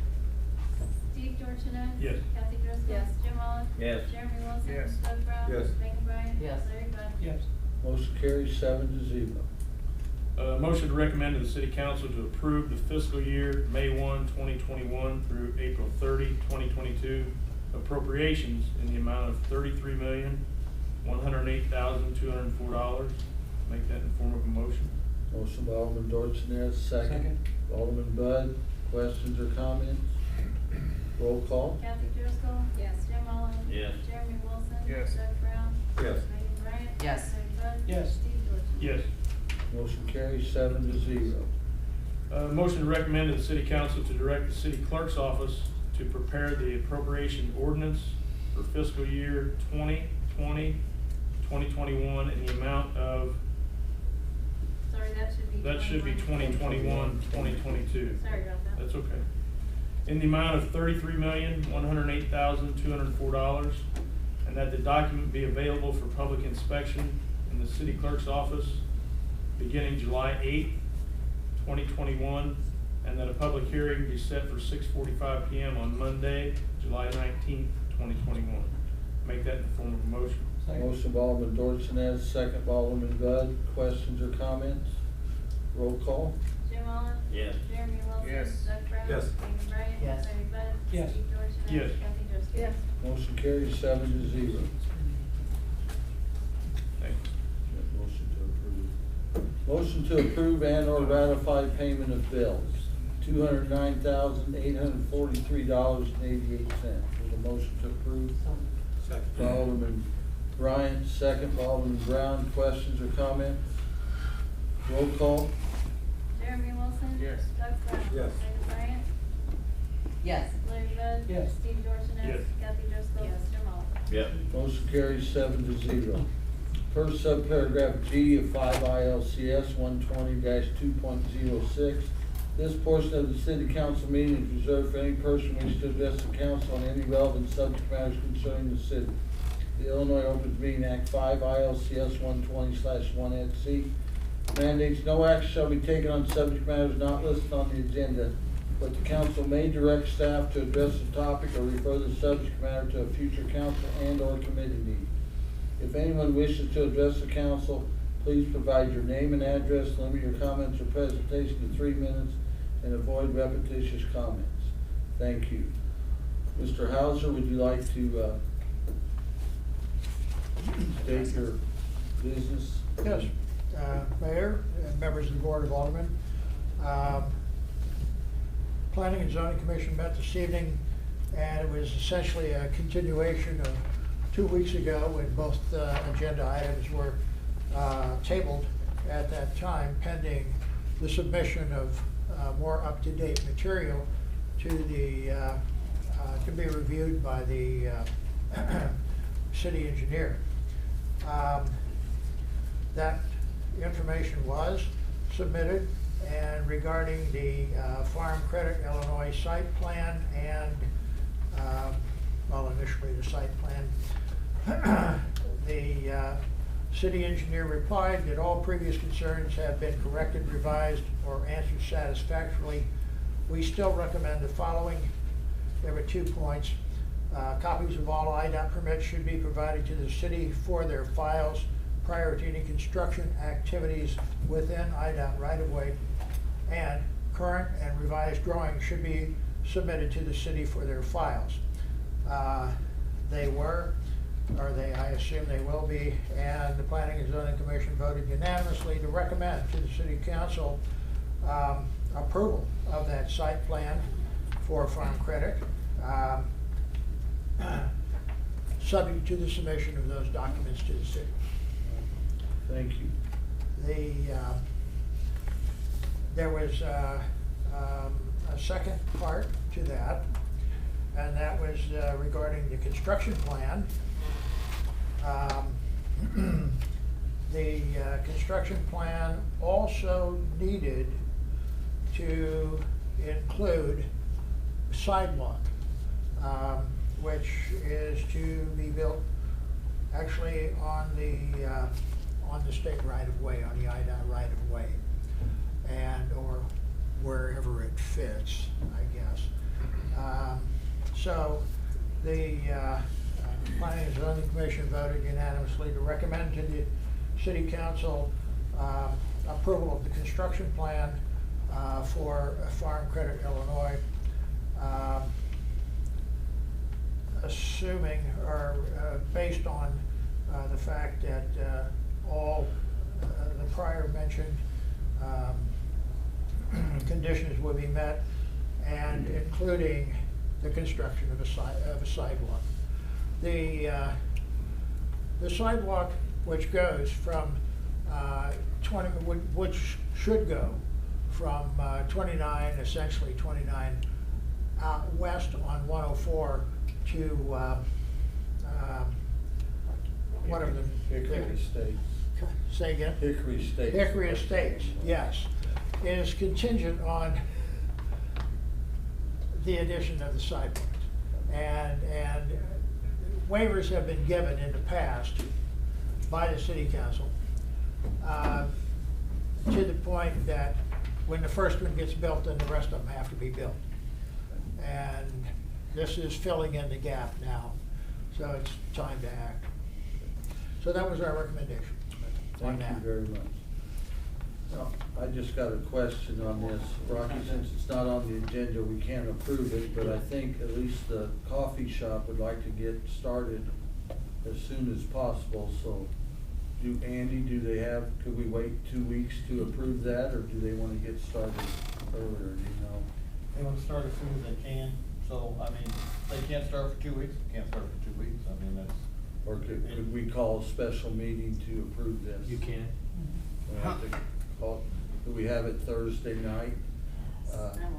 Steve Dorsones? Yes. Kathy Driscoll? Yes. Jim Olive? Yes. Jeremy Wilson? Yes. Doug Brown? Yes. Megan Bryan? Yes. Larry Bud? Yes. Motion carries 7-0. Motion to recommend to the city council to approve the fiscal year May 1, 2021 through April 30, 2022 appropriations in the amount of $33,108,204. Make that in form of a motion. Motion by Alderman Dorsones, second. Second. Alderman Bud, questions or comments? Roll call. Kathy Driscoll? Yes. Jim Olive? Yes. Jeremy Wilson? Yes. Doug Brown? Yes. Megan Bryan? Yes. Larry Bud? Yes. Steve Dorsones? Yes. Motion carries 7-0. Motion to recommend to the city council to direct the city clerk's office to prepare the appropriation ordinance for fiscal year 2020-2021 in the amount of, Sorry, that should be. 2021-2022. Sorry about that. That's okay. In the amount of $33,108,204, and that the document be available for public inspection in the city clerk's office beginning July 8th, 2021, and that a public hearing be set for 6:45 p.m. on Monday, July 19th, 2021. Make that in the form of a motion. Second. Motion by Alderman Dorsones, second by Alderman Bud. Questions or comments? Roll call. Jim Olive? Yes. Jeremy Wilson? Yes. Doug Brown? Yes. Megan Bryan? Yes. Larry Bud? Yes. Steve Dorsones? Yes. Kathy Driscoll? Yes. Motion carries 7-0. Thanks. Motion to approve. Motion to approve and or ratify payment of bills. $209,843.88. With a motion to approve. Second. By Alderman Bryant, second by Alderman Brown. Questions or comments? Roll call. Jeremy Wilson? Yes. Doug Brown? Yes. Megan Bryan? Yes. Larry Bud? Yes. Steve Dorsones? Yes. Kathy Driscoll? Yes. Jim Olive? Yep. Motion carries 7-0. First subparagraph G of 5 ILCS 120-2.06. This portion of the city council meeting is reserved for any person wishing to address the council on any relevant subject matters concerning the city. The Illinois Open Meeting Act 5 ILCS 120/1-C mandates no action shall be taken on subject matters not listed on the agenda, but the council may direct staff to address the topic or refer the subject matter to a future council and or committee meeting. If anyone wishes to address the council, please provide your name and address, limit your comments or presentation to 3 minutes, and avoid repetitious comments. Thank you. Mr. Hauser, would you like to State your business. Yes, Mayor and members of the Board of Aldermen. Planning and Zoning Commission met this evening, and it was essentially a continuation of 2 weeks ago when both agenda items were tabled at that time, pending the submission of more up-to-date material to be reviewed by the city engineer. That information was submitted, and regarding the Farm Credit Illinois site plan and, well, initially the site plan, the city engineer replied that all previous concerns have been corrected, revised, or answered satisfactorily. We still recommend the following. There were 2 points. Copies of all IDOT permits should be provided to the city for their files prior to any construction activities within IDOT right-of-way, and current and revised drawings should be submitted to the city for their files. They were, or I assume they will be, and the Planning and Zoning Commission voted unanimously to recommend to the City Council approval of that site plan for Farm Credit, subject to the submission of those documents to the city. Thank you. There was a second part to that, and that was regarding the construction plan. The construction plan also needed to include sidewalk, which is to be built actually on the state right-of-way, on the IDOT right-of-way, and or wherever it fits, I guess. So the Planning and Zoning Commission voted unanimously to recommend to the City Council approval of the construction plan for Farm Credit Illinois, assuming or based on the fact that all the prior mentioned conditions will be met, and including the construction of a sidewalk. The sidewalk, which goes from which should go from 29, essentially 29 out west on 104 to whatever the Hickory Estates. Say again? Hickory Estates. Hickory Estates, yes, is contingent on the addition of the sidewalk. And waivers have been given in the past by the City Council to the point that when the first one gets built, then the rest of them have to be built. And this is filling in the gap now, so it's time to act. So that was our recommendation on Thank that. you very much. Now, I just got a question on this. Rocky, since it's not on the agenda, we can't approve it, but I think at least the coffee shop would like to get started as soon as possible. So do they have, could we wait 2 weeks to approve that, or do they want to get started earlier, do you know? They want to start as soon as they can, so, I mean, they can't start for 2 weeks, they can't start for 2 weeks, I mean, that's. Or could we call a special meeting to approve this? You can. We'll have to call, could we have it Thursday night,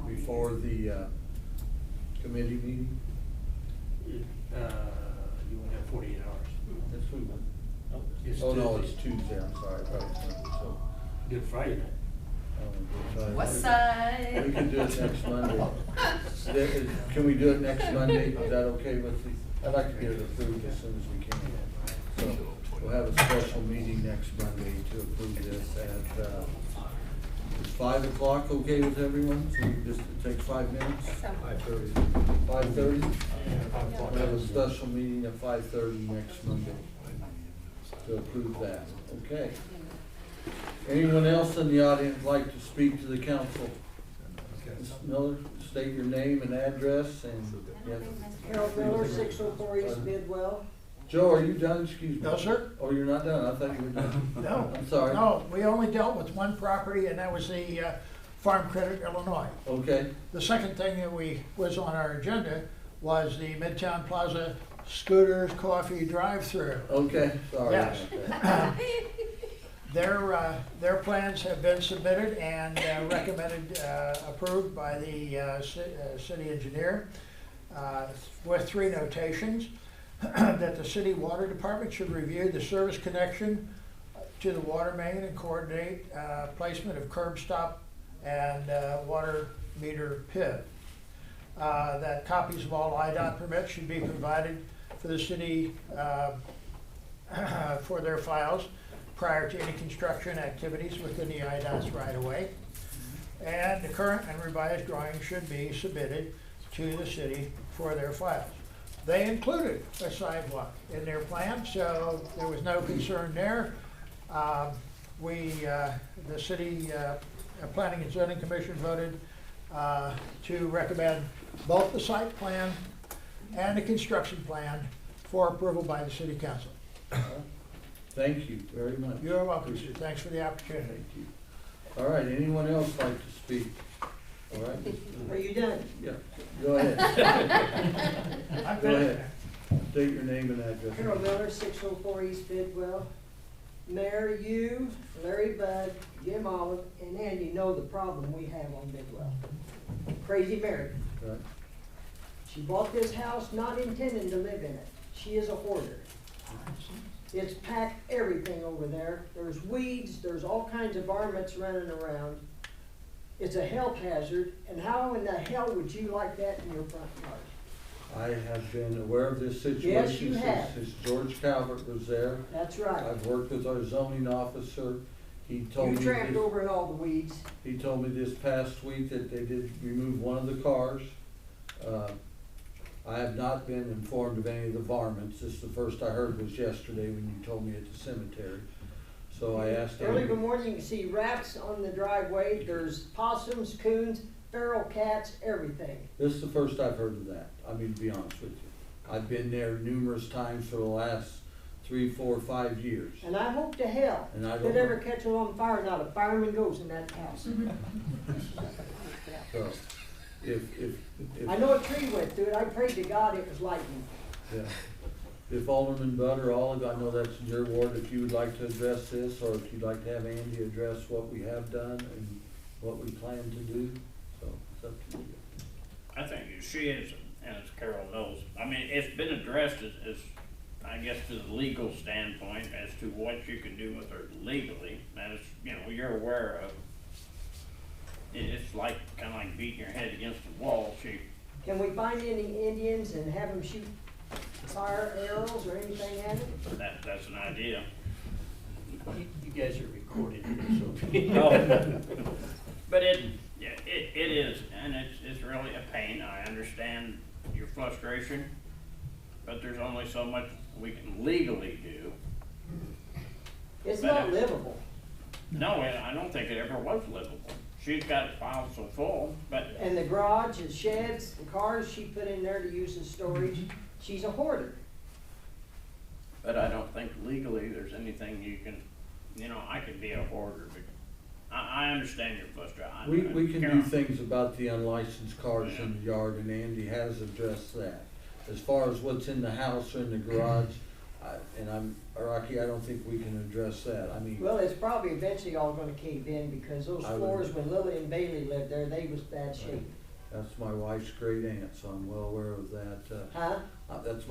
before the, committee meeting? You won't have 48 hours. Yes, we will. It's Oh, no, Tuesday. it's Tuesday, I'm sorry, so. Good Friday night. West side. We can do it next Monday. Can we do it next Monday? Is that okay with you? I'd like to get it approved as soon as we can. So we'll have a special meeting next Monday to approve this at, is 5 o'clock okay with everyone? So we just take 5 minutes? 5:30. 5:30? We'll have a special meeting at 5:30 next Monday to approve that. Okay. Anyone else in the audience like to speak to the council? Ms. Miller, state your name and address and. Harold Miller, 604 East Bidwell. Joe, are you done? Excuse me. No, sir. Oh, you're not done? I thought you were done. No. I'm sorry. No, we only dealt with one property, and that was the Farm Credit Illinois. Okay, The second thing that was on our agenda was the Midtown Plaza Scooters Coffee Drive-Thru. okay, sorry. Yes. about that. Their plans have been submitted and recommended, approved by the city engineer with 3 notations. That the city water department should review the service connection to the water main and coordinate placement of curb stop and water meter pit. That copies of all IDOT permits should be provided for the city for their files prior to any construction activities within the IDOT's right-of-way. And the current and revised drawings should be submitted to the city for their files. They included a sidewalk in their plan, so there was no concern there. The city Planning and Zoning Commission voted to recommend both the site plan and the construction plan for approval by the city council. Thank you very much. You're welcome, sir. Thanks for the opportunity. Thank you. All right, anyone else like to speak? All right? Are you done? Yeah, go ahead. I'm Go finished. ahead. State your name and address. Carol Miller, 604 East Bidwell. Mayor, you, Larry Bud, Jim Olive, and Andy know the problem we have on Bidwell. Crazy Mary. Right. She bought this house not intending to live in it. She is a hoarder. It's packed everything over there. There's weeds, there's all kinds of varmints running around. It's a health hazard, and how in the hell would you like that in your front yard? I have been aware of this situation Yes, you have. since George Calvert was there. That's right. I've worked with our zoning officer. He told You me tramped this- over in all the weeds. He told me this past week that they did remove one of the cars. I have not been informed of any of the varmints. This is the first I heard was yesterday when you told me at the cemetery. So I asked Early in the him, morning, you can see rats on the driveway. There's possums, coons, feral cats, everything. this is the first I've heard of that. I mean, to be honest with you. I've been there numerous times for the last 3, 4, 5 years. And I hope to hell And I if don't it ever know. catches on fire, not a fireman goes in that house. So, if, I know a tree went through it. I prayed to God it was lightning. yeah. If Alderman Bud or Olive, I know that's in your ward, if you would like to address this, or if you'd like to have Andy address what we have done and what we plan to do, so it's up to you. I think she is, and as Carol knows, I mean, it's been addressed as I guess to the legal standpoint as to what you can do with her legally, and it's, you know, you're aware of. It's like, kinda like beating your head against the wall. Can we find any Indians and have them shoot fire arrows or anything at it? That's an idea. You guys are recorded, so. But it is, and it's really a pain. I understand your frustration, but there's only so much we can legally do. It's But not livable. No, I don't think it ever was livable. She's got it filed so full, but And the garage, the sheds, the cars she put in there to use as storage, she's a hoarder. I don't think legally there's anything you can, you know, I could be a hoarder, but I understand your frustration. We can do things about the unlicensed cars in the yard, and Andy has addressed that. As far as what's in the house or in the garage, Rocky, I don't think we can address that. I mean. Well, it's probably eventually all gonna cave in because those I would- floors, when Lily and Bailey lived there, they was bad shape. That's my wife's great aunt, so I'm well aware of that. Huh? That's